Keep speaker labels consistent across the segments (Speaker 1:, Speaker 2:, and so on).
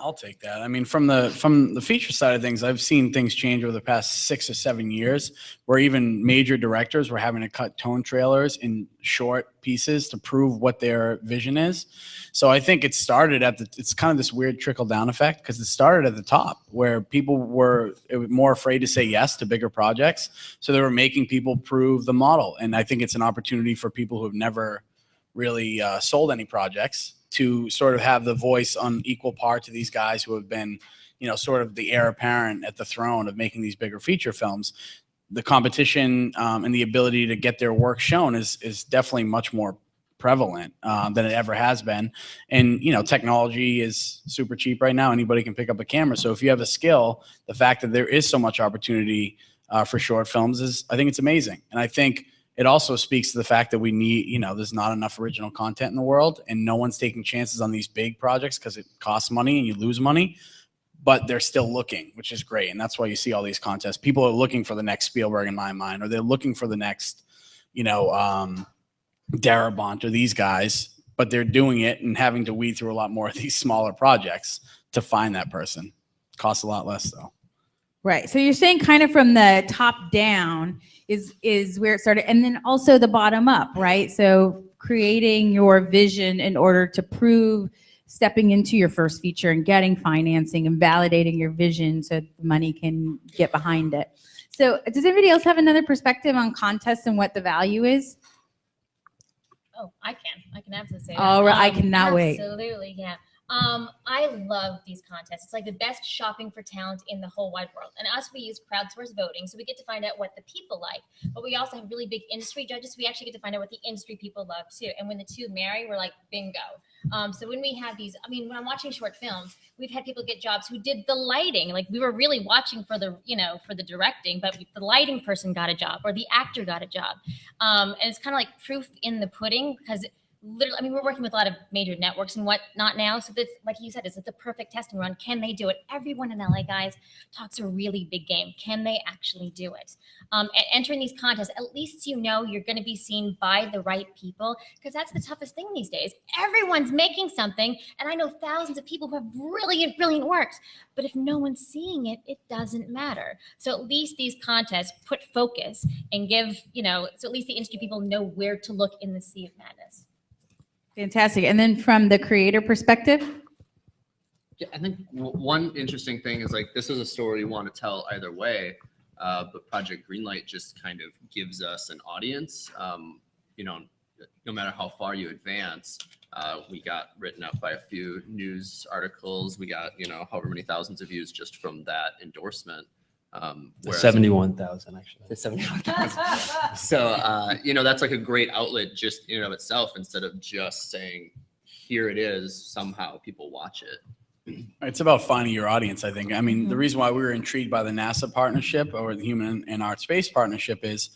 Speaker 1: I'll take that. I mean, from the feature side of things, I've seen things change over the past 6 or 7 years, where even major directors were having to cut tone trailers in short pieces to prove what their vision is. So I think it started it's kind of this weird trickle down effect, because it started at the top, where people were more afraid to say yes to bigger projects. So they were making people prove the model. And I think it's an opportunity for people who have never really sold any projects to sort of have the voice on equal par to these guys who have been, sort of the heir apparent at the throne of making these bigger feature films. The competition and the ability to get their work shown is definitely much more prevalent than it ever has been. And, technology is super cheap right now. Anybody can pick up a camera. So if you have a skill, the fact that there is so much opportunity for short films I think it's amazing. And I think it also speaks to the fact that we need, there's not enough original content in the world, and no one's taking chances on these big projects because it costs money and you lose money, but they're still looking, which is great. And that's why you see all these contests. People are looking for the next Spielberg in my mind, or they're looking for the next, Darabont or these guys, but they're doing it and having to weed through a lot more of these smaller projects to find that person. Costs a lot less though.
Speaker 2: Right. So you're saying kind of from the top down is where it started, and then also the bottom up, right? So creating your vision in order to prove stepping into your first feature and getting financing and validating your vision so the money can get behind it. So does anybody else have another perspective on contests and what the value is?
Speaker 3: Oh, I can absolutely say that.
Speaker 2: All right, I cannot wait.
Speaker 3: Absolutely, yeah. I love these contests. It's like the best shopping for talent in the whole wide world. And us, we use crowdsourced voting, so we get to find out what the people like. But we also have really big industry judges, so we actually get to find out what the industry people love too. And when the two marry, we're like, bingo. So when we have these, when I'm watching short films, we've had people get jobs who did the lighting. Like we were really watching for the, for the directing, but the lighting person got a job or the actor got a job. And it's kind of like proof in the pudding, because literally, we're working with a lot of major networks and whatnot now. So this, like you said, it's the perfect testing run. Can they do it? Everyone in LA, guys, talks a really big game. Can they actually do it? And entering these contests, at least you're going to be seen by the right people, because that's the toughest thing these days. Everyone's making something, and I know thousands of people who have brilliant works. But if no one's seeing it, it doesn't matter. So at least these contests put focus and give, so at least the industry people know where to look in the sea of madness.
Speaker 2: Fantastic. And then from the creator perspective?
Speaker 4: Yeah, I think one interesting thing is this is a story you want to tell either way, but Project Greenlight just kind of gives us an audience. No matter how far you advance, we got written up by a few news articles. We got, however many thousands of views just from that endorsement.
Speaker 5: 71,000 actually.
Speaker 4: The 71,000. So, that's like a great outlet just in and of itself, instead of just saying, here it is, somehow people watch it.
Speaker 1: It's about finding your audience, I think. The reason why we were intrigued by the NASA partnership or the Human and Art Space partnership is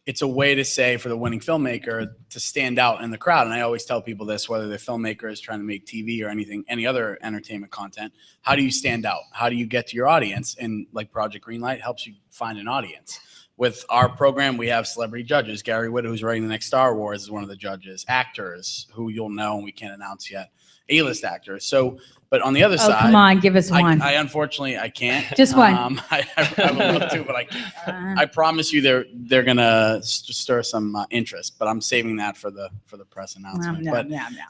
Speaker 1: it's a way to say for the winning filmmaker to stand out in the crowd. And I always tell people this, whether the filmmaker is trying to make TV or any other entertainment content, how do you stand out? How do you get to your audience? And like Project Greenlight helps you find an audience. With our program, we have celebrity judges. Gary Whitta, who's writing the next Star Wars, is one of the judges. Actors who you'll know and we can't announce yet. A-list actors. So, but on the other side,
Speaker 2: come on, give us one.
Speaker 1: I unfortunately I can't.
Speaker 2: Just one.
Speaker 1: I would love to, but I can't. I promise you, they're gonna stir some interest, but I'm saving that for the press announcement.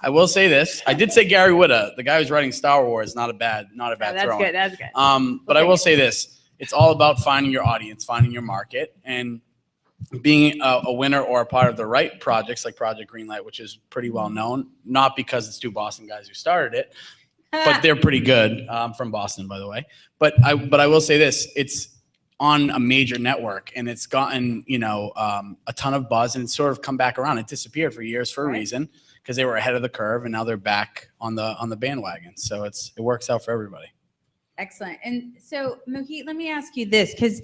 Speaker 1: I will say this: I did say Gary Whitta, the guy who's writing Star Wars, not a bad
Speaker 2: That's
Speaker 1: throw.
Speaker 2: good. That's good.
Speaker 1: But I will say this: it's all about finding your audience, finding your market, and being a winner or a part of the right projects like Project Greenlight, which is pretty well known, not because it's two Boston guys who started it, but they're pretty good. From Boston, by the way. But I will say this: it's on a major network, and it's gotten a ton of buzz, and it's sort of come back around. It disappeared for years for a reason, because they were ahead of the curve, and now they're back on the bandwagon. So it works out for everybody.
Speaker 2: Excellent. And so, Mohit, let me ask you this, because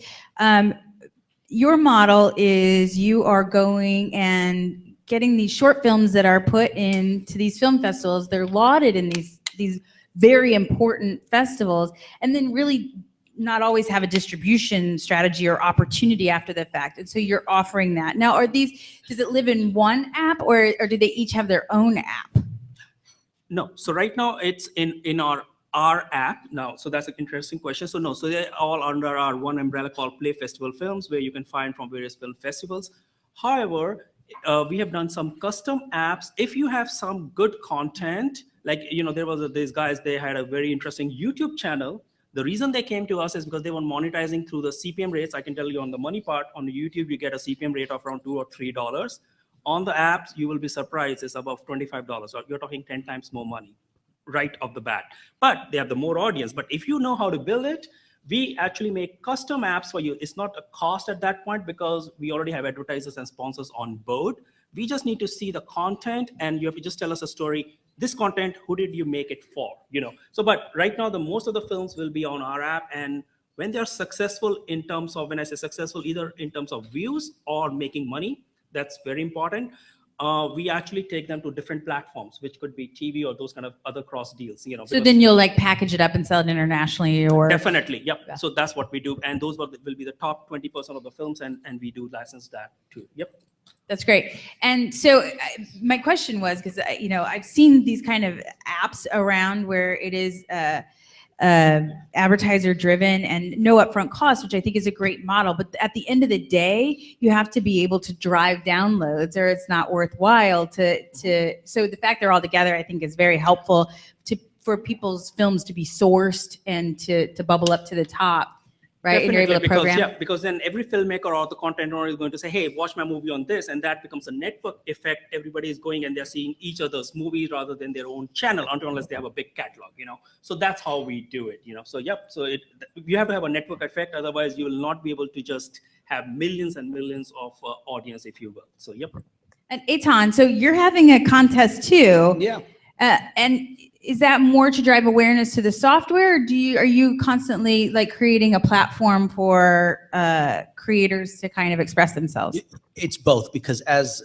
Speaker 2: your model is you are going and getting these short films that are put into these film festivals. They're lauded in these very important festivals, and then really not always have a distribution strategy or opportunity after the fact. And so you're offering that. Now, does it live in one app, or do they each have their own app?
Speaker 6: No. So right now it's in our our app now? So that's an interesting question. So no, so they're all under our one umbrella called Play Festival Films, where you can find from various film festivals. However, we have done some custom apps. If you have some good content, like, there was these guys, they had a very interesting YouTube channel. The reason they came to us is because they were monetizing through the CPM rates. I can tell you on the money part, on the YouTube, you get a CPM rate of around $2 or $3. On the apps, you will be surprised, it's above $25. So you're talking 10 times more money right off the bat. But they have the more audience. But if you know how to build it, we actually make custom apps for you. It's not a cost at that point because we already have advertisers and sponsors on board. We just need to see the content, and you have to just tell us a story. This content, who did you make it for? So, but right now, the most of the films will be on our app, and when they're successful in terms of, when I say successful, either in terms of views or making money, that's very important. We actually take them to different platforms, which could be TV or those kind of other cross deals.
Speaker 2: So then you'll like package it up and sell it internationally, or?
Speaker 6: Definitely, yep.
Speaker 2: Yeah.
Speaker 6: So that's what we do, and those will be the top 20% of the films, and we do license that too. Yep.
Speaker 2: That's great. And so my question was, because I've seen these kind of apps around where it is advertiser driven and no upfront cost, which I think is a great model. But at the end of the day, you have to be able to drive downloads, or it's not worthwhile to. So the fact they're all together, I think, is very helpful for people's films to be sourced and to bubble up to the top. Right,
Speaker 6: Definitely,
Speaker 2: and you're able to program.
Speaker 6: because then every filmmaker or the content owner is going to say, hey, watch my movie on this, and that becomes a network effect. Everybody is going and they're seeing each other's movies rather than their own channel, unless they have a big catalog, So that's how we do it, So yep, so you have to have a network effect, otherwise you will not be able to just have millions and millions of audience, if you will. So yep.
Speaker 2: And Eitan, so you're having a contest too.
Speaker 7: Yeah.
Speaker 2: And is that more to drive awareness to the software, or are you constantly like creating a platform for creators to kind of express themselves?
Speaker 7: It's both, because as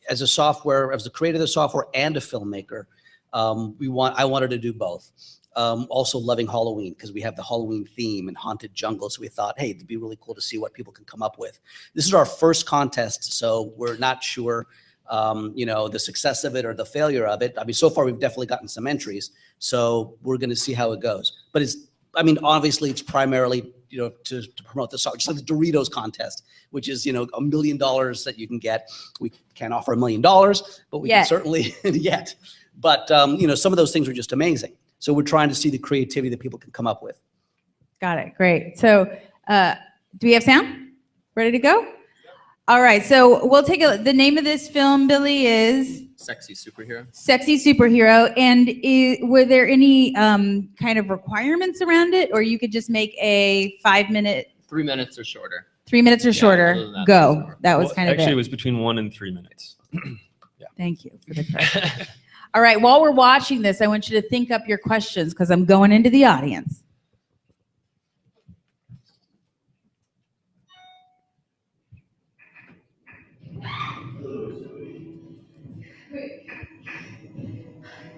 Speaker 7: the creator of the software and a filmmaker, I wanted to do both. Also loving Halloween, because we have the Halloween theme and haunted jungle. So we thought, hey, it'd be really cool to see what people can come up with. This is our first contest, so we're not sure the success of it or the failure of it. I mean, so far we've definitely gotten some entries, so we're going to see how it goes. But obviously it's primarily, to promote the software, just like the Doritos contest, which is, $1 million that you can get. We can't offer $1 million, but we can certainly yet. But, some of those things are just amazing. So we're trying to see the creativity that people can come up with.
Speaker 2: Got it. Great. So do we have sound? Ready to go? All right, so we'll take the name of this film, Billy, is
Speaker 4: Sexy Superhero.
Speaker 2: Sexy Superhero. And were there any kind of requirements around it, or you could just make a 5-minute?
Speaker 4: 3 minutes or shorter.
Speaker 2: 3 minutes or shorter. Go. That was kind of
Speaker 5: actually, it was between 1 and 3 minutes. Yeah.
Speaker 2: Thank you for the correction. All right, while we're watching this, I want you to think up your questions because I'm going into the audience.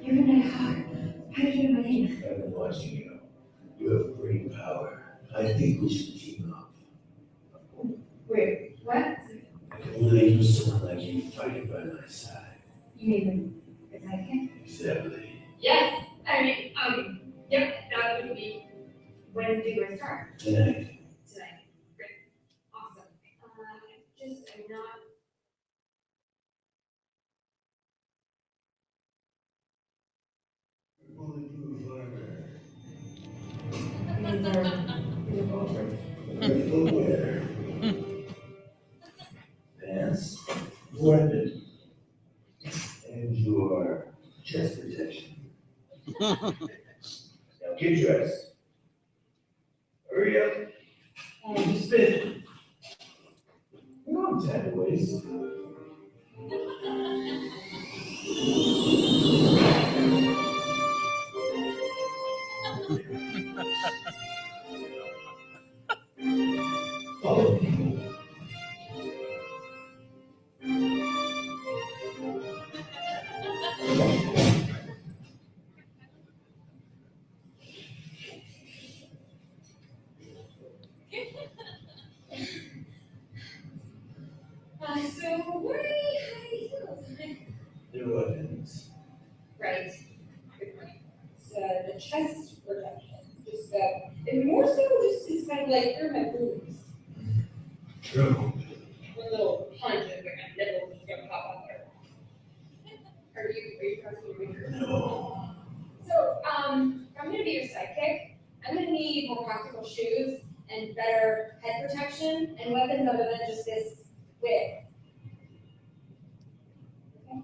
Speaker 8: You're in my heart. How did you know my name? I've been watching you. You have great power. I think we should team up. Wait, what? I can only use someone like you fighting by my side. You mean the sidekick? Exactly. Yes. Yep, that would be. When do we start? Tonight. Great. Awesome. I'm not. Pants, weapon, and your chest protection. Now get dressed. Hurry up. And spin. No time to waste. Follow me. So where are high heels? They're weapons. Right. Good point. So the chest protection. And more so just kind of like, they're my boobs. True. One little punch and my nipple is gonna pop out there. Are you trusting me? No. So, I'm gonna be your sidekick. I'm gonna need more practical shoes and better head protection and weapons other than just this whip. Okay.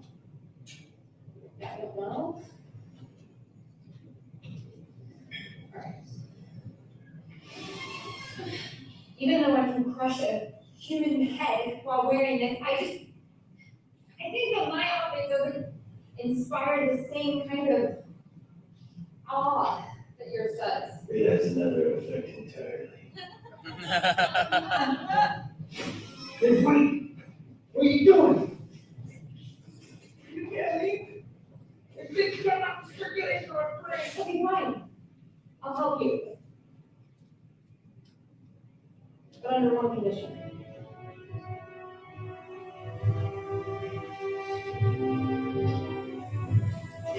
Speaker 8: That went well. Alright. Even though I can crush a human head while wearing this, I think that my outfit doesn't inspire the same kind of awe that yours does.
Speaker 9: It has another effect entirely. Hey, wait! What are you doing? You can't leave. If it's gonna circulate your brain.
Speaker 8: Okay, fine. I'll help you. But under one condition.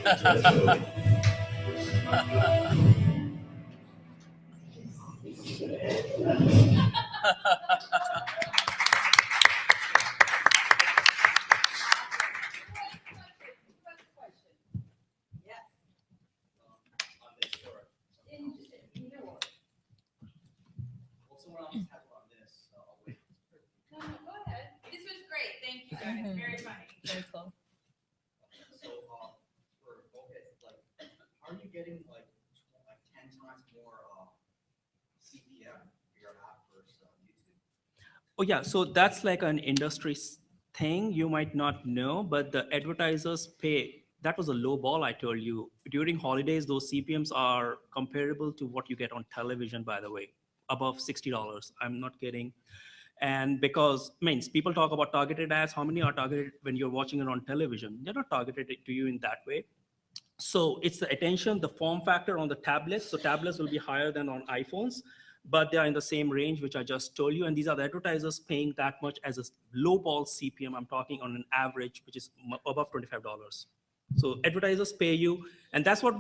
Speaker 9: Let's go.
Speaker 2: No, go ahead. This was great. Thank you, guys. Very funny.
Speaker 3: Very cool.
Speaker 10: So, for focus, like, how are you getting like 10 times more CPM for your app versus YouTube?
Speaker 6: Oh yeah, so that's like an industry thing you might not know, but the advertisers pay. That was a low ball I told you. During holidays, those CPMs are comparable to what you get on television, by the way, above $60. I'm not kidding. And because, means people talk about targeted ads, how many are targeted when you're watching it on television? They're not targeted to you in that way. So it's the attention, the form factor on the tablets. So tablets will be higher than on iPhones, but they are in the same range, which I just told you. And these are the advertisers paying that much as a low ball CPM. I'm talking on an average, which is above $25. So advertisers pay you. And that's what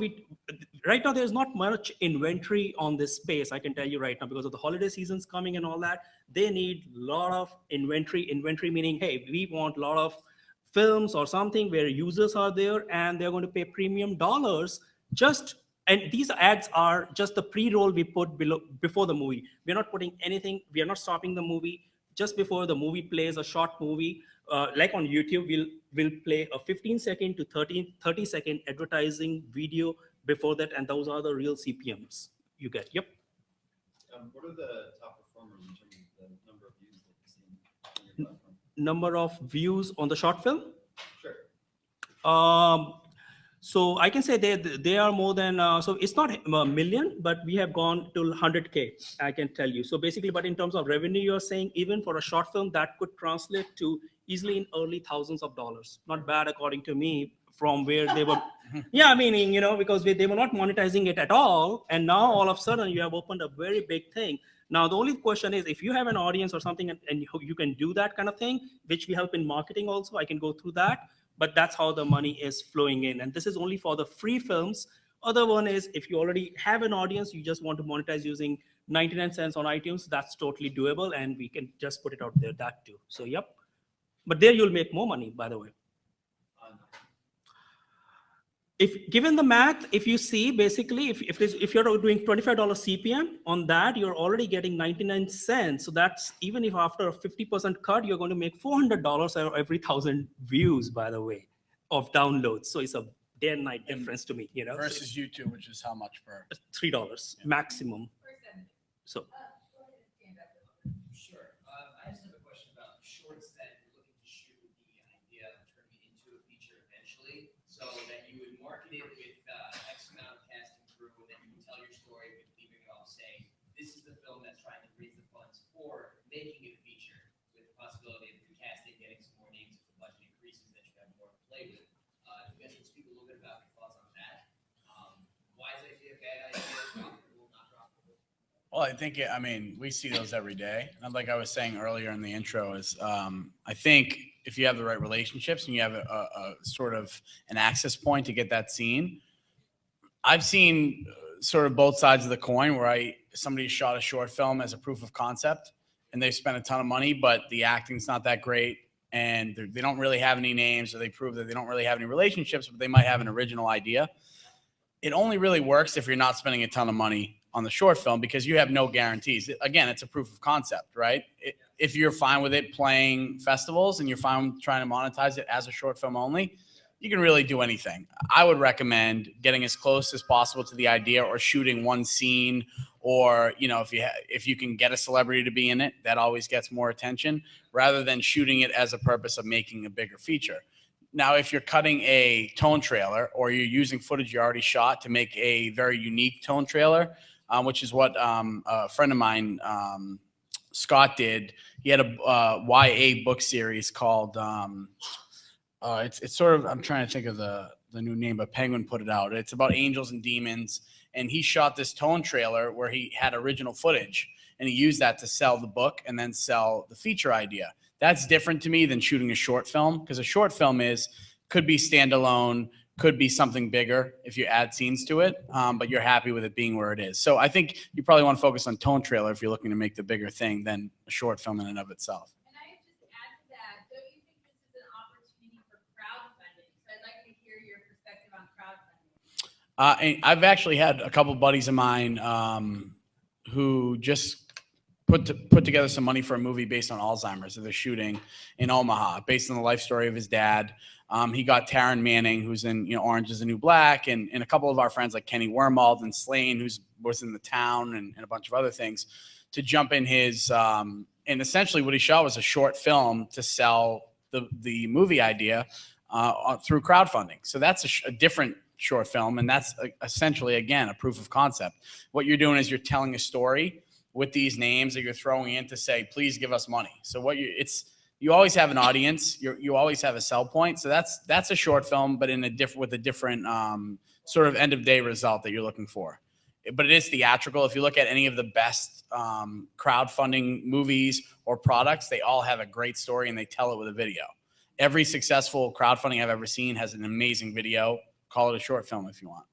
Speaker 6: right now, there's not much inventory on this space. I can tell you right now, because of the holiday seasons coming and all that, they need a lot of inventory. Inventory meaning, hey, we want a lot of films or something where users are there and they're going to pay premium dollars and these ads are just the pre-roll we put before the movie. We're not putting anything, we are not stopping the movie. Just before the movie plays, a short movie, like on YouTube, we'll play a 15-second to 30-second advertising video before that, and those are the real CPMs you get. Yep.
Speaker 10: What are the top performers in terms of the number of views that you've seen on your platform?
Speaker 6: Number of views on the short film?
Speaker 10: Sure.
Speaker 6: So I can say they are more than, so it's not a million, but we have gone to 100K, I can tell you. So basically, but in terms of revenue, you're saying even for a short film, that could translate to easily in early thousands of dollars. Not bad, according to me, from where they were, yeah, meaning, because they were not monetizing it at all. And now all of a sudden you have opened a very big thing. Now, the only question is, if you have an audience or something and you can do that kind of thing, which we help in marketing also, I can go through that. But that's how the money is flowing in. And this is only for the free films. Other one is if you already have an audience, you just want to monetize using 99 cents on iTunes, that's totally doable. And we can just put it out there, that too. So, yep. But there you'll make more money, by the way. If given the math, if you see, basically, if you're doing $25 CPM on that, you're already getting 99 cents. So that's, even if after a 50% cut, you're going to make $400 every 1,000 views, by the way, of downloads. So it's a day and night difference to me,
Speaker 1: Versus YouTube, which is how much per?
Speaker 6: $3 maximum. So.
Speaker 10: Sure. I just have a question about shorts that you're looking to shoot with the idea of turning it into a feature eventually, so that you would market it with X amount of cast and crew, and then you would tell your story with leaving it off saying, this is the film that's trying to raise the funds for making it a feature, with the possibility of the casting getting some more names if the budget increases, that you have more to play with. If you guys can speak a little bit about your thoughts on that. Why is it a bad idea? Profitable, not profitable?
Speaker 1: Well, I think, we see those every day. And like I was saying earlier in the intro is, I think if you have the right relationships and you have a sort of an access point to get that scene, I've seen sort of both sides of the coin where somebody shot a short film as a proof of concept and they spent a ton of money, but the acting's not that great and they don't really have any names, or they prove that they don't really have any relationships, but they might have an original idea. It only really works if you're not spending a ton of money on the short film, because you have no guarantees. Again, it's a proof of concept, right? If you're fine with it playing festivals and you're fine with trying to monetize it as a short film only, you can really do anything. I would recommend getting as close as possible to the idea, or shooting one scene, or, you know, if you can get a celebrity to be in it, that always gets more attention, rather than shooting it as a purpose of making a bigger feature. Now, if you're cutting a tone trailer, or you're using footage you already shot to make a very unique tone trailer, which is what a friend of mine, Scott, did. He had a YA book series called it's sort of, I'm trying to think of the new name, but Penguin put it out. It's about angels and demons, and he shot this tone trailer where he had original footage, and he used that to sell the book and then sell the feature idea. That's different to me than shooting a short film, because a short film could be standalone, could be something bigger if you add scenes to it, but you're happy with it being where it is. So I think you probably want to focus on tone trailer if you're looking to make the bigger thing than a short film in and of itself.
Speaker 2: And I just add to that, don't you think this is an opportunity for crowdfunding? So I'd like to hear your perspective on crowdfunding.
Speaker 1: I've actually had a couple buddies of mine who just put together some money for a movie based on Alzheimer's that they're shooting in Omaha, based on the life story of his dad. He got Taryn Manning, who's in Orange is the New Black, and a couple of our friends like Kenny Wormald and Slane, was in The Town, and a bunch of other things, to jump in his and essentially what he shot was a short film to sell the movie idea through crowdfunding. So that's a different short film, and that's essentially, again, a proof of concept. What you're doing is you're telling a story with these names that you're throwing in to say, please give us money. So you always have an audience. You always have a sell point. So that's a short film, but with a different sort of end of day result that you're looking for. But it is theatrical. If you look at any of the best crowdfunding movies or products, they all have a great story and they tell it with a video. Every successful crowdfunding I've ever seen has an amazing video. Call it a short film if you want.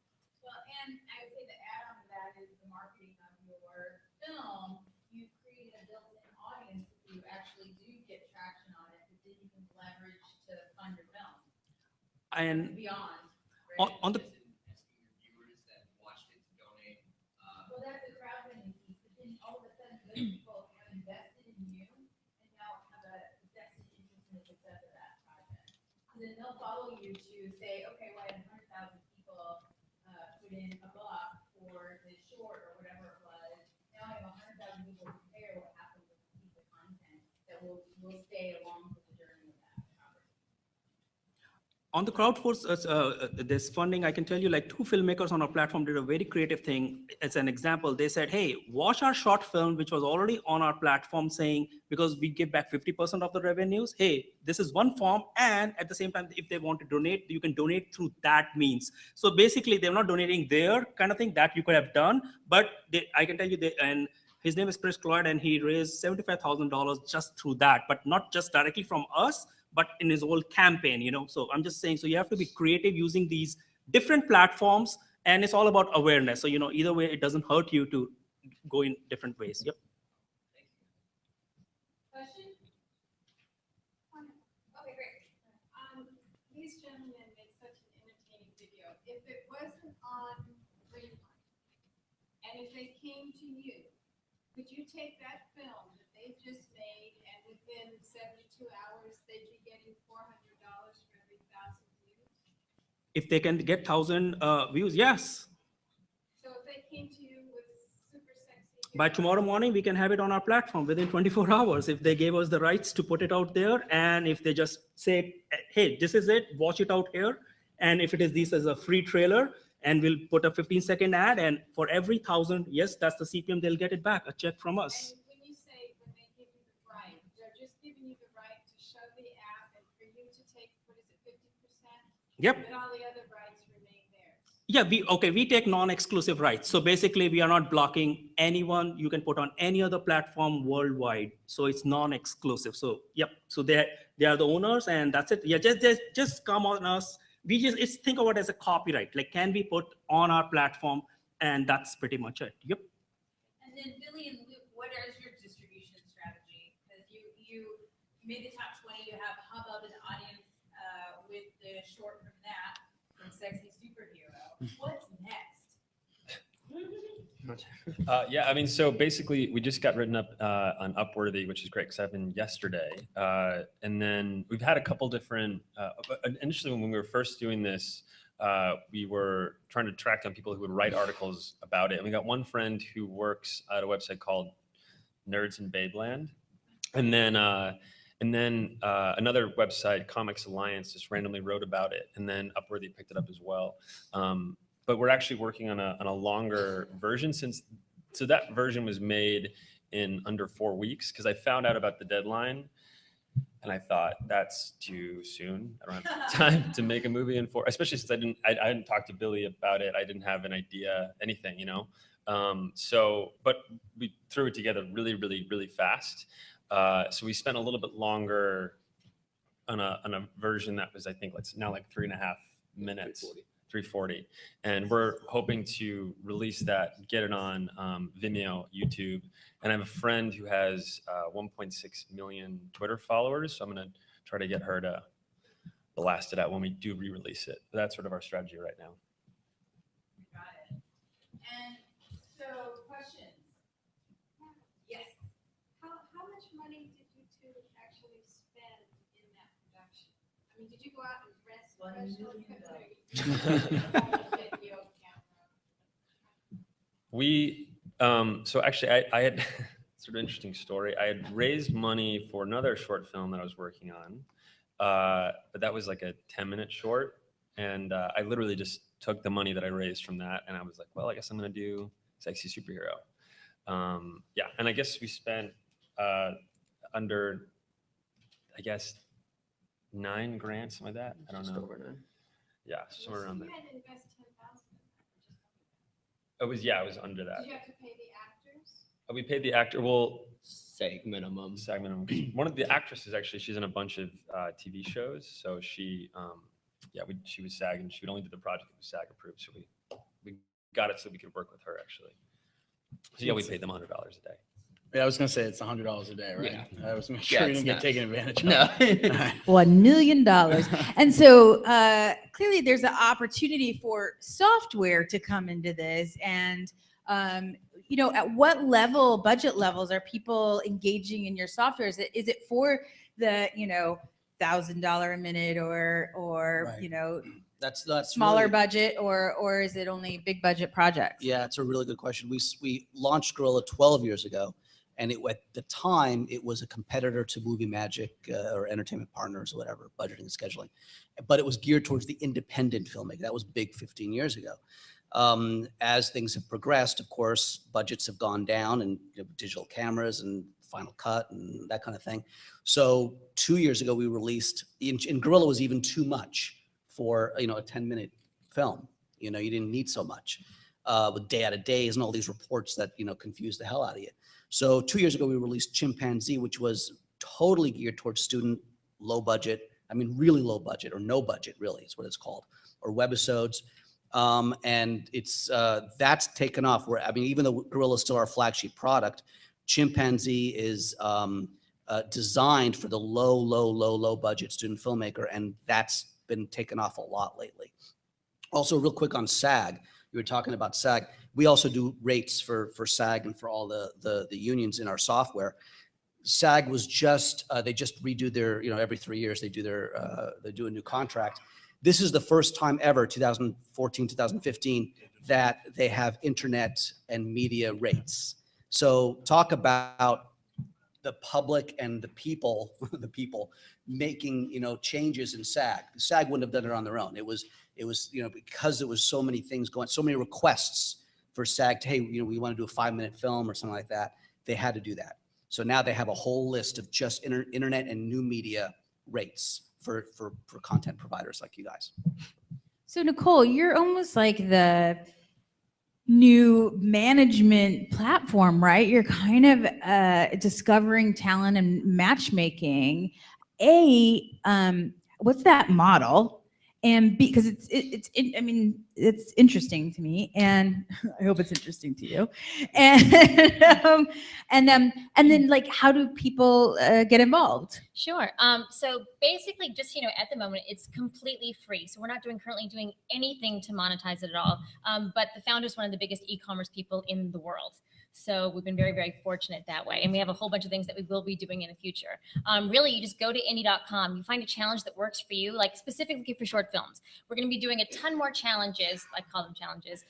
Speaker 2: Well, and I would say the add-on to that is the marketing of your film. You create a built-in audience if you actually do get traction on it, that then you can leverage to fund your film.
Speaker 6: And
Speaker 2: Beyond.
Speaker 6: on the
Speaker 2: Well, that's a crowdfunding piece, but then all of a sudden those people have invested in you and now have a vested interest in the success of that project. So then they'll follow you to say, okay, well, I had 100,000 people put in $1 for this short or whatever it was. Now I have 100,000 people to compare what happened with the piece of content that will stay along with the journey of that property.
Speaker 6: on the crowdsource, this funding, I can tell you, like 2 filmmakers on our platform did a very creative thing. As an example, they said, hey, watch our short film, which was already on our platform, saying, because we give back 50% of the revenues, hey, this is one form. And at the same time, if they want to donate, you can donate through that means. So basically, they're not donating their kind of thing that you could have done. But I can tell you, and his name is Chris Cloyd, and he raised $75,000 just through that, but not just directly from us, but in his whole campaign, So I'm just saying, so you have to be creative using these different platforms, and it's all about awareness. So, either way, it doesn't hurt you to go in different ways. Yep.
Speaker 2: Question? Okay, great.
Speaker 11: These gentlemen made such an entertaining video. If it wasn't on Greenlight, and if they came to you, could you take that film that they just made, and within 72 hours, they'd be getting $400 for every 1,000 views?
Speaker 6: If they can get 1,000 views, yes.
Speaker 11: So if they came to you with super sexy.
Speaker 6: By tomorrow morning, we can have it on our platform within 24 hours. If they gave us the rights to put it out there, and if they just say, hey, this is it, watch it out here. And if it is this as a free trailer, and we'll put a 15-second ad, and for every 1,000, yes, that's the CPM, they'll get it back, a check from us.
Speaker 11: And when you say when they give you the right, they're just giving you the right to show the app and for you to take, what is it, 50%?
Speaker 6: Yep.
Speaker 11: And all the other rights remain theirs.
Speaker 6: Yeah, we take non-exclusive rights. So basically, we are not blocking anyone. You can put on any other platform worldwide. So it's non-exclusive. So yep. So they are the owners, and that's it. Yeah, just come on us. It's think about it as a copyright. Like, can we put on our platform And that's pretty much it. Yep.
Speaker 2: And then Billy and Luke, what is your distribution strategy? Because you made the top 20, you have Hubbub and Audience with the short from that, from Sexy Superhero. What's next?
Speaker 5: Yeah, I mean, so basically, we just got written up on Upworthy, which is great because I've been yesterday. And then we've had a couple different. Initially, when we were first doing this, we were trying to track down people who would write articles about it. And we got one friend who works at a website called Nerds in Babeland, and then another website, Comics Alliance, just randomly wrote about it, and then Upworthy picked it up as well. But we're actually working on a longer version so that version was made in under 4 weeks because I found out about the deadline and I thought that's too soon. I don't have time to make a movie in 4, especially since I hadn't talked to Billy about it. I didn't have an idea, anything, you know? But we threw it together really, really, really fast. So we spent a little bit longer on a version that was, I think, now like 3.5 minutes. 340, and we're hoping to release that, get it on Vimeo, YouTube, and I have a friend who has 1.6 million Twitter followers, so I'm going to try to get her to blast it out when we do re-release it. But that's sort of our strategy right now.
Speaker 2: Got it. And so, questions? Yes.
Speaker 11: How much money did you two actually spend in that production? I mean, did you go out and rent professional equipment?
Speaker 5: We so actually I had sort of interesting story. I had raised money for another short film that I was working on, but that was like a 10-minute short, and I literally just took the money that I raised from that, and I was like, well, I guess I'm gonna do Sexy Superhero. Yeah, and I guess we spent under, I guess, 9 grand, something like that. I don't know. Yeah, somewhere around there.
Speaker 11: You had to invest $10,000.
Speaker 5: It was under that.
Speaker 11: Did you have to pay the actors?
Speaker 5: We paid the actor. Well,
Speaker 4: SAG minimum.
Speaker 5: SAG minimum. One of the actresses, actually, she's in a bunch of TV shows. So she, she was SAG, and she would only do the project that was SAG approved. So we got it so we could work with her, actually. So yeah, we paid them $100 a day.
Speaker 1: Yeah, I was gonna say it's $100 a day, right?
Speaker 4: Yeah.
Speaker 1: I was making sure we didn't get taken advantage of.
Speaker 4: No.
Speaker 2: $1 million. And so clearly there's an opportunity for software to come into this. And, at what budget levels are people engaging in your software? Is it for the, $1,000 a minute or
Speaker 7: Right. That's
Speaker 2: smaller
Speaker 7: really,
Speaker 2: budget or is it only big budget projects?
Speaker 7: Yeah, it's a really good question. We launched Gorilla 12 years ago. And at the time, it was a competitor to Movie Magic or Entertainment Partners or whatever, budgeting and scheduling. But it was geared towards the independent filmmaker. That was big 15 years ago. As things have progressed, of course, budgets have gone down and digital cameras and Final Cut and that kind of thing. So 2 years ago, we released, and Gorilla was even too much for a 10-minute film. You didn't need so much with day out of days and all these reports that confuse the hell out of you. So 2 years ago, we released Chimpanzee, which was totally geared towards student, low budget. I mean, really low budget or no budget, really, is what it's called, or webisodes. And it's that's taken off. Even though Gorilla is still our flagship product, Chimpanzee is designed for the low budget student filmmaker, and that's been taken off a lot lately. Also, real quick on SAG, you were talking about SAG. We also do rates for SAG and for all the unions in our software. SAG was they just redo their, every 3 years they do a new contract. This is the first time ever, 2014, 2015, that they have internet and media rates. So talk about the public and the people, making, changes in SAG. SAG wouldn't have done it on their own. It was, because there was so many things going, so many requests for SAG to, hey, we want to do a 5-minute film or something like that. They had to do that. So now they have a whole list of just internet and new media rates for content providers like you guys.
Speaker 2: So Nicole, you're almost like the new management platform, right? You're kind of discovering talent and matchmaking. What's that model? and because I mean, it's interesting to me, and I hope it's interesting to you. And and then like, how do people get involved?
Speaker 3: Sure. So basically, just at the moment, it's completely free. So we're not currently doing anything to monetize it at all. But the founder is one of the biggest e-commerce people in the world. So we've been very, very fortunate that way. And we have a whole bunch of things that we will be doing in the future. Really, you just go to indie.com. You find a challenge that works for you, like specifically for short films. We're going to be doing a ton more challenges. I call them challenges,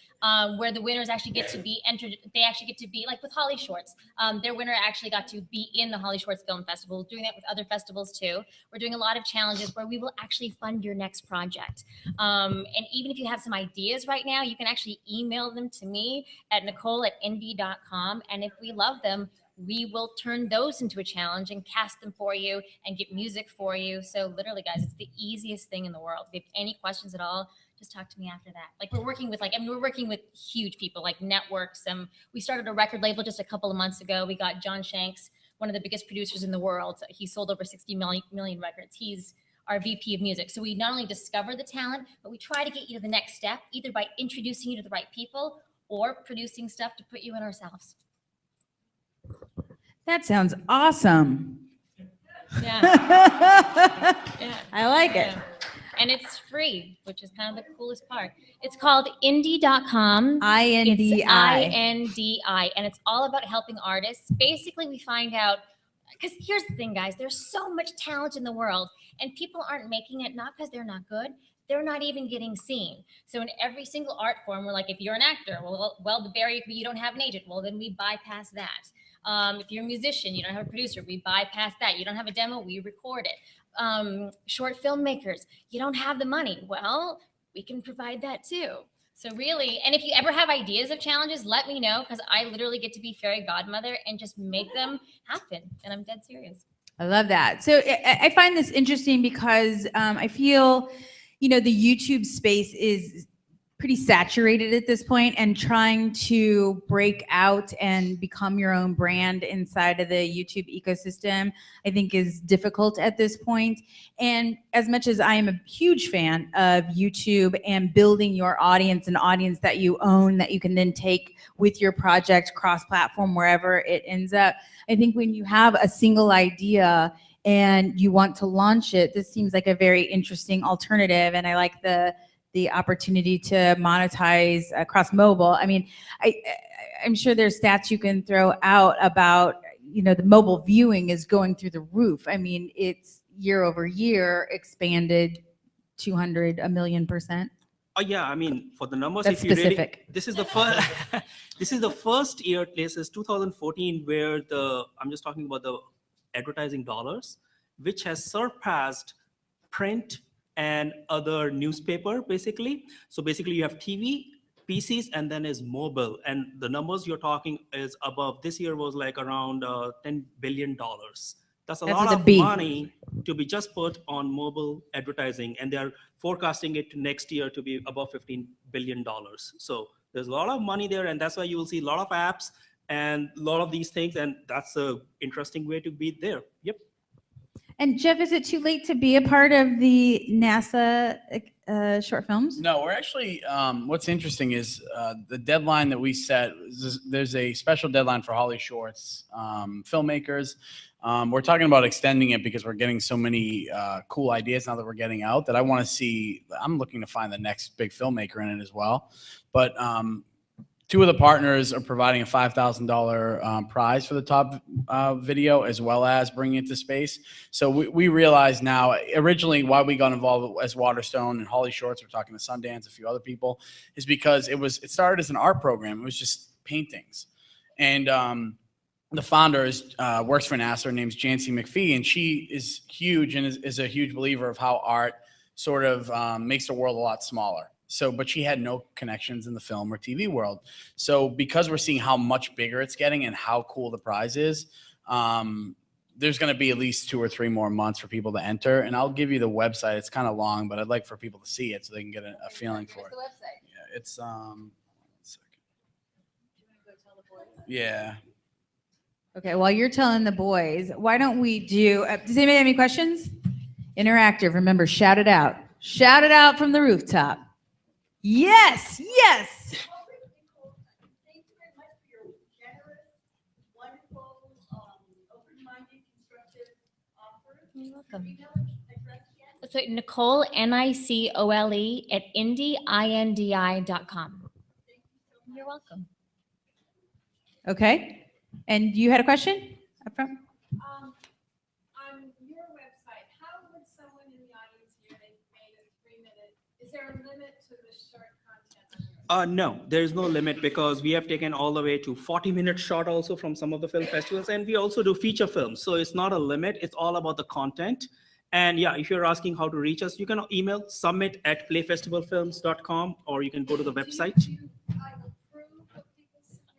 Speaker 3: where the winners actually get to be entered. They actually get to be like with Holly Shorts. Their winner actually got to be in the Holly Shorts Film Festival. We're doing that with other festivals too. We're doing a lot of challenges where we will actually fund your next project. And even if you have some ideas right now, you can actually email them to me at nicole@indie.com. And if we love them, we will turn those into a challenge and cast them for you and get music for you. So literally, guys, it's the easiest thing in the world. If you have any questions at all, just talk to me after that. Like we're working with huge people like networks. We started a record label just a couple of months ago. We got John Shanks, one of the biggest producers in the world. He sold over 60 million records. He's our VP of music. So we not only discover the talent, but we try to get you to the next step, either by introducing you to the right people or producing stuff to put you in ourselves.
Speaker 2: That sounds awesome.
Speaker 3: Yeah. Yeah.
Speaker 2: I like it.
Speaker 3: Yeah. And it's free, which is kind of the coolest part. It's called indie.com.
Speaker 2: INDI.
Speaker 3: It's INDI. And it's all about helping artists. Basically, we find out, because here's the thing, guys, there's so much talent in the world, and people aren't making it not because they're not good. They're not even getting seen. So in every single art form, we're like, if you're an actor, well, the barrier could be you don't have an agent. Well, then we bypass that. If you're a musician, you don't have a producer, we bypass that. You don't have a demo, we record it. Short filmmakers, you don't have the money. Well, we can provide that too. So really, and if you ever have ideas of challenges, let me know, because I literally get to be fairy godmother and just make them happen. And I'm dead serious.
Speaker 2: I love that. So I find this interesting because I feel, the YouTube space is pretty saturated at this point, and trying to break out and become your own brand inside of the YouTube ecosystem, I think is difficult at this point. And as much as I am a huge fan of YouTube and building your audience, an audience that you own, that you can then take with your project cross-platform, wherever it ends up, I think when you have a single idea and you want to launch it, this seems like a very interesting alternative. And I like the opportunity to monetize across mobile. I mean, I'm sure there's stats you can throw out about, the mobile viewing is going through the roof. I mean, it's year over year expanded 1 million %.
Speaker 6: Oh yeah, I mean, for the numbers,
Speaker 2: That's
Speaker 6: if you
Speaker 2: specific.
Speaker 6: really, this is the first, this is the first year, this is 2014, where I'm just talking about the advertising dollars, which has surpassed print and other newspaper, basically. So basically you have TV, PCs, and then is mobile. And the numbers you're talking is above, this year was like around $10 billion. That's a lot of money to be just put on mobile advertising. And they're forecasting it next year to be above $15 billion. So there's a lot of money there. And that's why you will see a lot of apps and a lot of these things. And that's an interesting way to be there. Yep.
Speaker 2: And Jeff, is it too late to be a part of the NASA short films?
Speaker 1: No, we're actually, what's interesting is the deadline that we set, there's a special deadline for Holly Shorts filmmakers. We're talking about extending it because we're getting so many cool ideas now that we're getting out that I want to see. I'm looking to find the next big filmmaker in it as well. But two of the partners are providing a $5,000 prize for the top video, as well as bringing it to space. So we realize now, originally why we got involved as Waterstone and Holly Shorts, we're talking to Sundance, a few other people, is because it started as an art program. It was just paintings. And the founder works for NASA. Her name's Jancy McPhee, and she is huge and is a huge believer of how art sort of makes the world a lot smaller. So, but she had no connections in the film or TV world. So because we're seeing how much bigger it's getting and how cool the prize is, there's going to be at least 2 or 3 more months for people to enter. And I'll give you the website. It's kind of long, but I'd like for people to see it so they can get a feeling for it.
Speaker 2: What's the website?
Speaker 1: Yeah, it's, one second. Yeah.
Speaker 2: Okay, while you're telling the boys, why don't we do, does anybody have any questions? Interactive, remember, shout it out. Shout it out from the rooftop. Yes, yes.
Speaker 11: Thank you very much for your generous, wonderful, open-minded, constructive offer.
Speaker 3: You're welcome.
Speaker 11: Marina, address again?
Speaker 3: That's right, Nicole, Nicole at indie.com. You're welcome.
Speaker 2: Okay. And you had a question up front?
Speaker 11: On your website, how would someone in the audience here, they made a 3-minute, is there a limit to the short content on your
Speaker 6: No, there is no limit because we have taken all the way to 40-minute short also from some of the film festivals, and we also do feature films. So it's not a limit. It's all about the content. And yeah, if you're asking how to reach us, you can email summit@playfestivalfilms.com, or you can go to the website.
Speaker 11: Do you approve what people submit?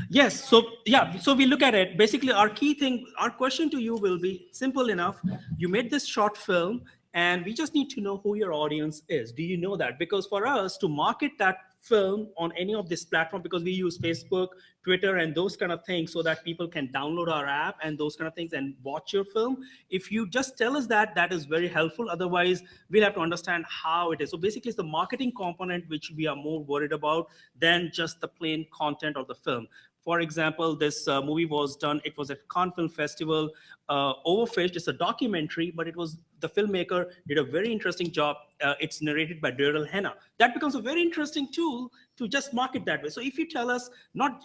Speaker 6: Yes, so yeah, so we look at it. Basically, our key thing, our question to you will be simple enough. You made this short film, and we just need to know who your audience is. Do you know that? Because for us to market that film on any of this platform, because we use Facebook, Twitter, and those kind of things, so that people can download our app and those kind of things and watch your film. If you just tell us that, that is very helpful. Otherwise, we'll have to understand how it is. So basically, it's the marketing component which we are more worried about than just the plain content of the film. For example, this movie was done, it was at Cannes Film Festival, Overfished. It's a documentary, but it was, the filmmaker did a very interesting job. It's narrated by Daryl Hannah. That becomes a very interesting tool to just market that way. So if you tell us,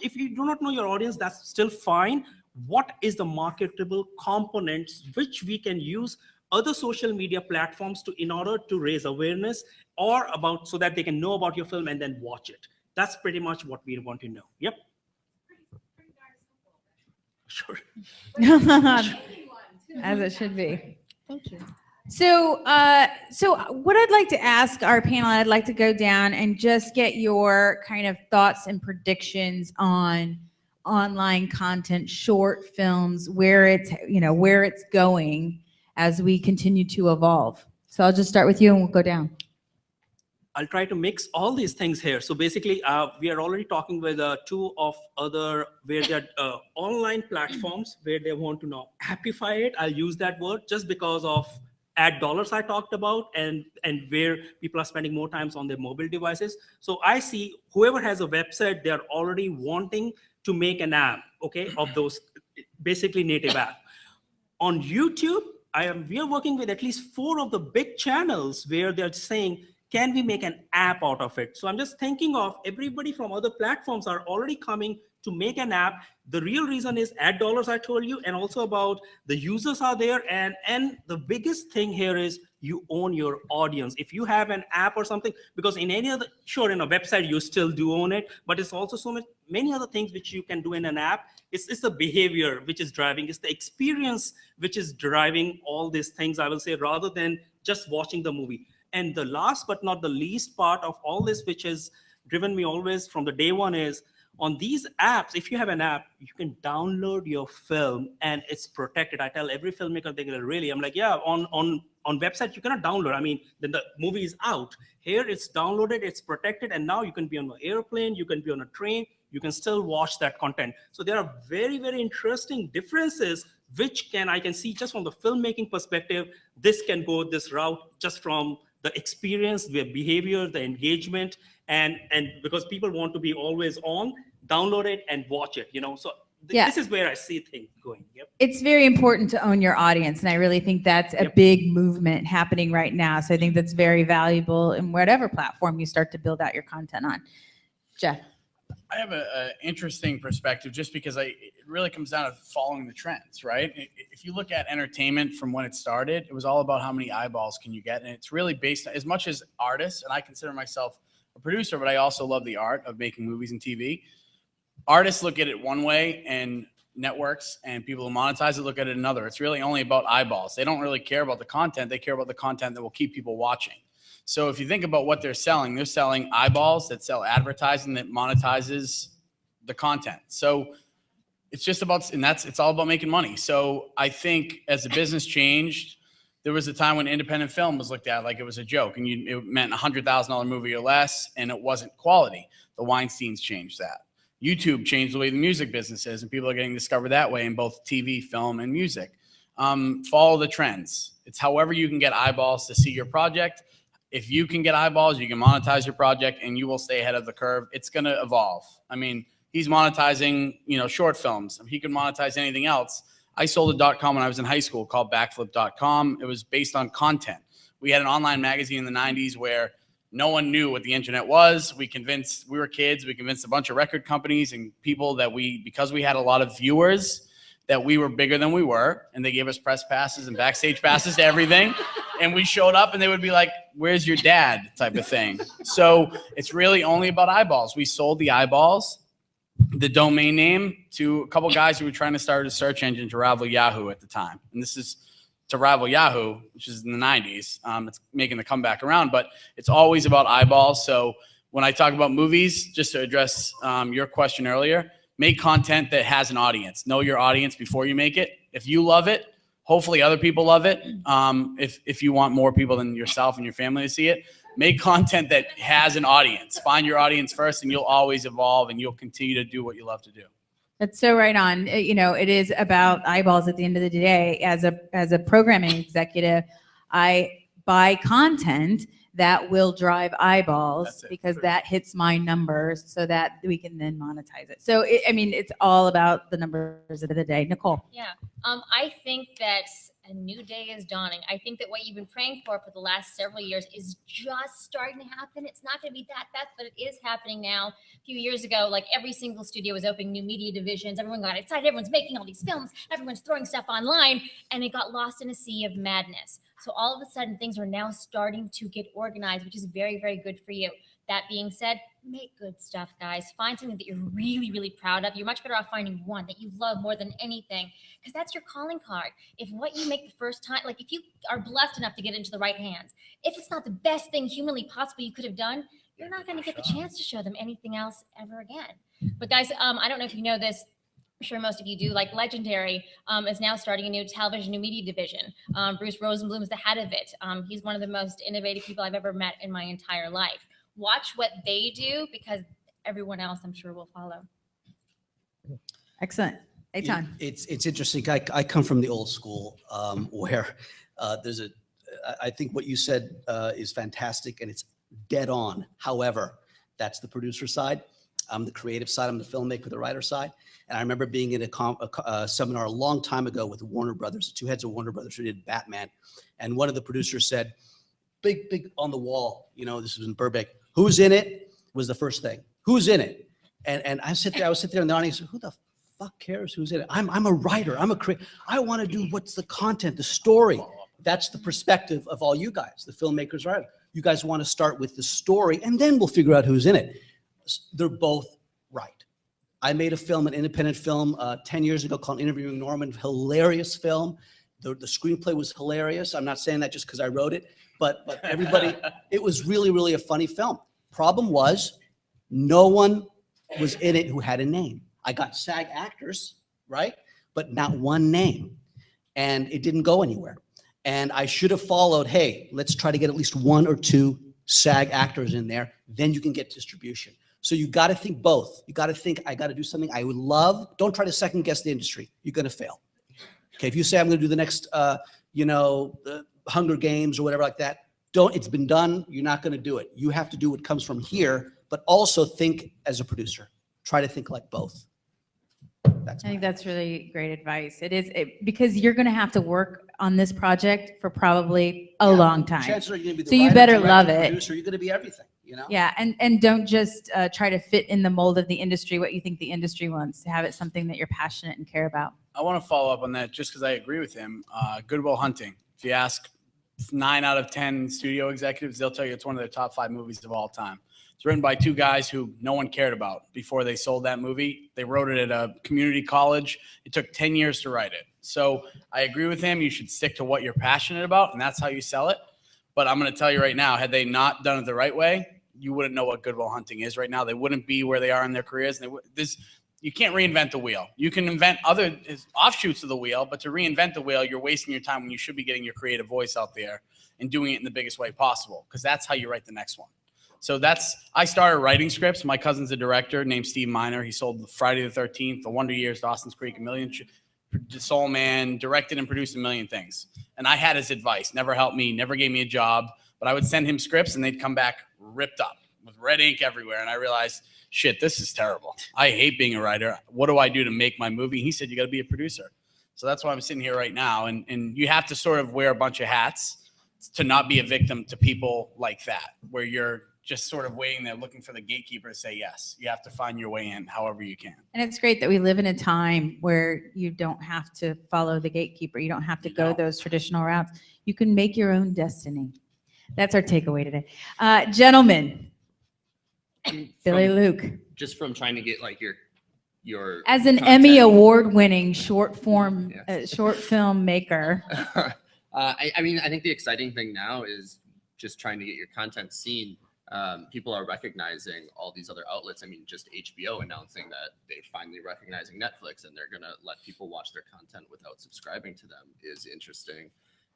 Speaker 6: if you do not know your audience, that's still fine. What is the marketable components which we can use other social media platforms to, in order to raise awareness or about, so that they can know about your film and then watch it. That's pretty much what we want to know. Yep.
Speaker 11: Pretty darn simple.
Speaker 6: Sure.
Speaker 2: As it should be.
Speaker 3: Thank you.
Speaker 2: So what I'd like to ask our panel, I'd like to go down and just get your kind of thoughts and predictions on online content, short films, where it's going as we continue to evolve. So I'll just start with you and we'll go down.
Speaker 6: I'll try to mix all these things here. So basically, we are already talking with two of other, where they're online platforms where they want to now appify it. I'll use that word just because of ad dollars I talked about, and where people are spending more times on their mobile devices. So I see whoever has a website, they're already wanting to make an app, okay, of those basically native app. On YouTube, we are working with at least 4 of the big channels where they're saying, can we make an app out of it? So I'm just thinking of everybody from other platforms are already coming to make an app. The real reason is ad dollars, I told you, and also about the users are there. And the biggest thing here is you own your audience. If you have an app or something, because in any other, sure, in a website, you still do own it, but it's also so many other things which you can do in an app. It's the behavior which is driving, it's the experience which is driving all these things, I will say, rather than just watching the movie. And the last but not the least part of all this, which has driven me always from the day one, is on these apps, if you have an app, you can download your film and it's protected. I tell every filmmaker, they go, really? I'm like, yeah, on website, you cannot download. I mean, then the movie is out. Here it's downloaded, it's protected, and now you can be on an airplane, you can be on a train, you can still watch that content. So there are very, very interesting differences which I can see just from the filmmaking perspective. This can go this route just from the experience, the behavior, the engagement, and because people want to be always on, download it and watch it, So this is where I see things going. Yep.
Speaker 2: It's very important to own your audience, and I really think that's a big movement happening right now. So I think that's very valuable in whatever platform you start to build out your content on. Jeff.
Speaker 1: I have an interesting perspective just because it really comes down to following the trends, right? If you look at entertainment from when it started, it was all about how many eyeballs can you get. And it's really based on, as much as artists, and I consider myself a producer, but I also love the art of making movies and TV. Artists look at it one way, and networks and people who monetize it look at it another. It's really only about eyeballs. They don't really care about the content. They care about the content that will keep people watching. So if you think about what they're selling eyeballs that sell advertising that monetizes the content. So it's just about, and it's all about making money. So I think as the business changed, there was a time when independent film was looked at like it was a joke, and it meant $100,000 movie or less, and it wasn't quality. The Weinsteins changed that. YouTube changed the way the music business is, and people are getting discovered that way in both TV, film, and music. Follow the trends. It's however you can get eyeballs to see your project. if you can get eyeballs, you can monetize your project and you will stay ahead of the curve. It's going to evolve. I mean, he's monetizing, short films. He can monetize anything else. I sold a .com when I was in high school called backflip.com. It was based on content. We had an online magazine in the 90s where no one knew what the internet was. We were kids. We convinced a bunch of record companies and people that because we had a lot of viewers, that we were bigger than we were. And they gave us press passes and backstage passes to everything. And we showed up and they would be like, "Where's your dad?" type of thing. So it's really only about eyeballs. We sold the eyeballs, the domain name, to a couple guys who were trying to start a search engine to rival Yahoo at the time. And this is to rival Yahoo, which is in the 90s. It's making the comeback around, but it's always about eyeballs. So when I talk about movies, just to address your question earlier, make content that has an audience. Know your audience before you make it. If you love it, hopefully other people love it. If you want more people than yourself and your family to see it, make content that has an audience. Find your audience first, and you'll always evolve, and you'll continue to do what you love to do.
Speaker 2: That's so right on. It is about eyeballs at the end of the day. As a programming executive, I buy content that will drive eyeballs because that hits my numbers so that we can then monetize it. So, it's all about the numbers of the day. Nicole.
Speaker 3: Yeah. I think that a new day is dawning. I think that what you've been praying for the last several years is just starting to happen. It's not going to be that fast, but it is happening now. A few years ago, like every single studio was opening new media divisions. Everyone got excited. Everyone's making all these films. Everyone's throwing stuff online, and it got lost in a sea of madness. So all of a sudden, things are now starting to get organized, which is very, very good for you. That being said, make good stuff, guys. Find something that you're really, really proud of. You're much better off finding one that you love more than anything, because that's your calling card. If what you make the first time, like if you are blessed enough to get into the right hands, if it's not the best thing humanly possible you could have done, you're not going to get the chance to show them anything else ever again. But guys, I don't know if you know this. I'm sure most of you do. Like Legendary is now starting a new television, new media division. Bruce Rosenblum is the head of it. He's one of the most innovative people I've ever met in my entire life. Watch what they do, because everyone else, I'm sure, will follow.
Speaker 2: Excellent. Eitan.
Speaker 7: It's interesting. I come from the old school where I think what you said is fantastic and it's dead on. However, that's the producer side. I'm the creative side. I'm the filmmaker, the writer side. And I remember being in a seminar a long time ago with Warner Brothers, the two heads of Warner Brothers who did Batman. And one of the producers said, big on the wall, this was in Burbank, "Who's in it?" was the first thing. Who's in it? And I would sit there in the audience, who the fuck cares who's in it? I'm a writer. I'm a creator. I want to do what's the content, the story. That's the perspective of all you guys, the filmmakers, right? You guys want to start with the story, and then we'll figure out who's in it. They're both right. I made a film, an independent film 10 years ago called Interviewing Norman, hilarious film. The screenplay was hilarious. I'm not saying that just because I wrote it, but everybody, it was really, really a funny film. Problem was, no one was in it who had a name. I got SAG actors, right? But not one name. And it didn't go anywhere. And I should have followed, hey, let's try to get at least one or two SAG actors in there. Then you can get distribution. So you got to think both. You got to think, I got to do something I would love. Don't try to second guess the industry. You're going to fail. Okay, if you say I'm going to do the next, the Hunger Games or whatever like that, it's been done. You're not going to do it. You have to do what comes from here, but also think as a producer. Try to think like both.
Speaker 2: I think that's really great advice. It is because you're going to have to work on this project for probably a long time.
Speaker 7: Chances are you're going to be the
Speaker 2: so you
Speaker 7: writer,
Speaker 2: better
Speaker 7: director,
Speaker 2: love it.
Speaker 7: Producer, you're going to be everything.
Speaker 2: Yeah, and don't just try to fit in the mold of the industry, what you think the industry wants. To have it something that you're passionate and care about.
Speaker 1: I want to follow up on that just because I agree with him. Good Will Hunting. If you ask 9 out of 10 studio executives, they'll tell you it's one of their top 5 movies of all time. It's written by 2 guys who no one cared about before they sold that movie. They wrote it at a community college. It took 10 years to write it. So I agree with him. You should stick to what you're passionate about, and that's how you sell it. But I'm going to tell you right now, had they not done it the right way, you wouldn't know what Good Will Hunting is right now. They wouldn't be where they are in their careers. You can't reinvent the wheel. You can invent other offshoots of the wheel, but to reinvent the wheel, you're wasting your time when you should be getting your creative voice out there and doing it in the biggest way possible, because that's how you write the next one. So I started writing scripts. My cousin's a director named Steve Miner. He sold Friday the 13th, The Wonder Years, Dawson's Creek, Soul Man, directed and produced a million things. And I had his advice. Never helped me, never gave me a job. But I would send him scripts and they'd come back ripped up with red ink everywhere. And I realized, shit, this is terrible. I hate being a writer. What do I do to make my movie? He said, you got to be a producer. So that's why I'm sitting here right now. And you have to sort of wear a bunch of hats to not be a victim to people like that, where you're just sort of waiting there looking for the gatekeeper to say yes. You have to find your way in however you can.
Speaker 2: And it's great that we live in a time where you don't have to follow the gatekeeper. You don't have to go those traditional routes. You can make your own destiny. That's our takeaway today. Gentlemen, Billy Luke.
Speaker 4: Just from trying to get like your
Speaker 2: As an
Speaker 4: content.
Speaker 2: Emmy award-winning short film maker.
Speaker 4: I mean, I think the exciting thing now is just trying to get your content seen. People are recognizing all these other outlets. I mean, just HBO announcing that they're finally recognizing Netflix and they're going to let people watch their content without subscribing to them is interesting.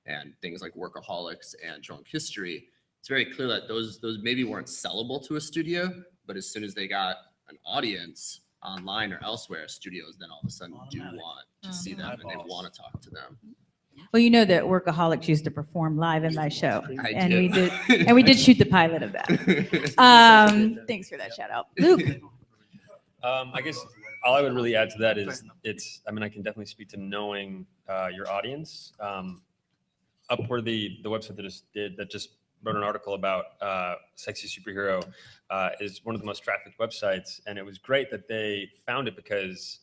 Speaker 4: And things like Workaholics and Drunk History, it's very clear that those maybe weren't sellable to a studio, but as soon as they got an audience online or elsewhere, studios then all of a sudden do want to see them and they want to talk to them.
Speaker 2: Well, you know that Workaholics used to perform live in my show, and
Speaker 4: do.
Speaker 2: we did shoot the pilot of that. Thanks for that shout out, Luke.
Speaker 5: I guess all I would really add to that is I mean, I can definitely speak to knowing your audience. Upworthy, the website that just wrote an article about Sexy Superhero, is one of the most trafficked websites, and it was great that they found it because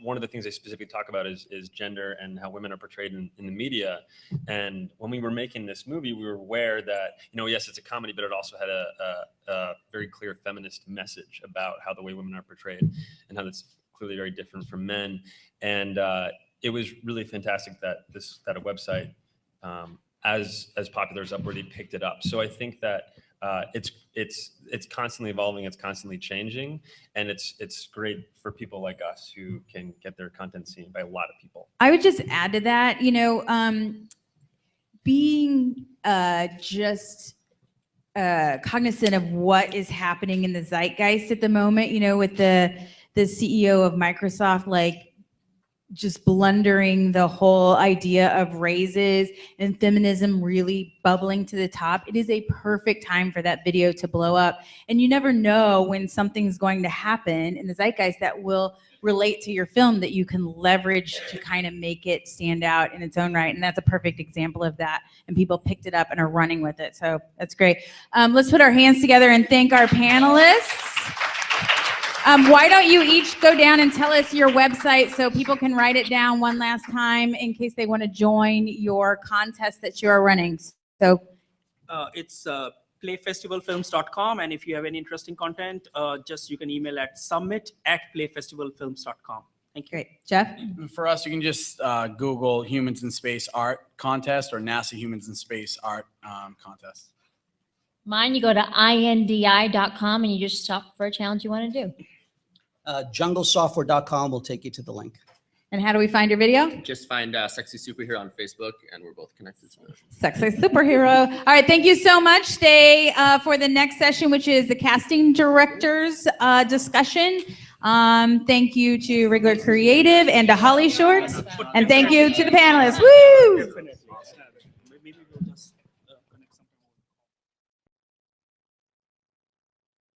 Speaker 5: one of the things they specifically talk about is gender and how women are portrayed in the media. And when we were making this movie, we were aware that, yes, it's a comedy, but it also had a very clear feminist message about how the way women are portrayed and how that's clearly very different from men. And it was really fantastic that a website as popular as Upworthy picked it up. So I think that it's constantly evolving, it's constantly changing, and it's great for people like us who can get their content seen by a lot of people.
Speaker 2: I would just add to that, being just cognizant of what is happening in the zeitgeist at the moment, with the CEO of Microsoft, like, just blundering the whole idea of raises and feminism really bubbling to the top. It is a perfect time for that video to blow up. And you never know when something's going to happen in the zeitgeist that will relate to your film that you can leverage to kind of make it stand out in its own right. And that's a perfect example of that. And people picked it up and are running with it. So that's great. Let's put our hands together and thank our panelists. Why don't you each go down and tell us your website so people can write it down one last time in case they want to join your contest that you are running. So
Speaker 6: It's playfestivalfilms.com, and if you have any interesting content, you can email at summit@playfestivalfilms.com. Thank you.
Speaker 2: great. Jeff?
Speaker 1: For us, you can just Google Humans in Space Art Contest or NASA Humans in Space Art Contest.
Speaker 3: Mine, you go to indi.com and you just shop for a challenge you want to do.
Speaker 7: Junglesoftware.com will take you to the link.
Speaker 2: And how do we find your video?
Speaker 4: Just find Sexy Superhero on Facebook, and we're both connected to it.
Speaker 2: Sexy Superhero. All right, thank you so much. Stay for the next session, which is the casting directors discussion. Thank you to Regular Creative and to Holly Shorts. And thank you to the panelists. Woo!
Speaker 6: Definitely. Maybe we'll just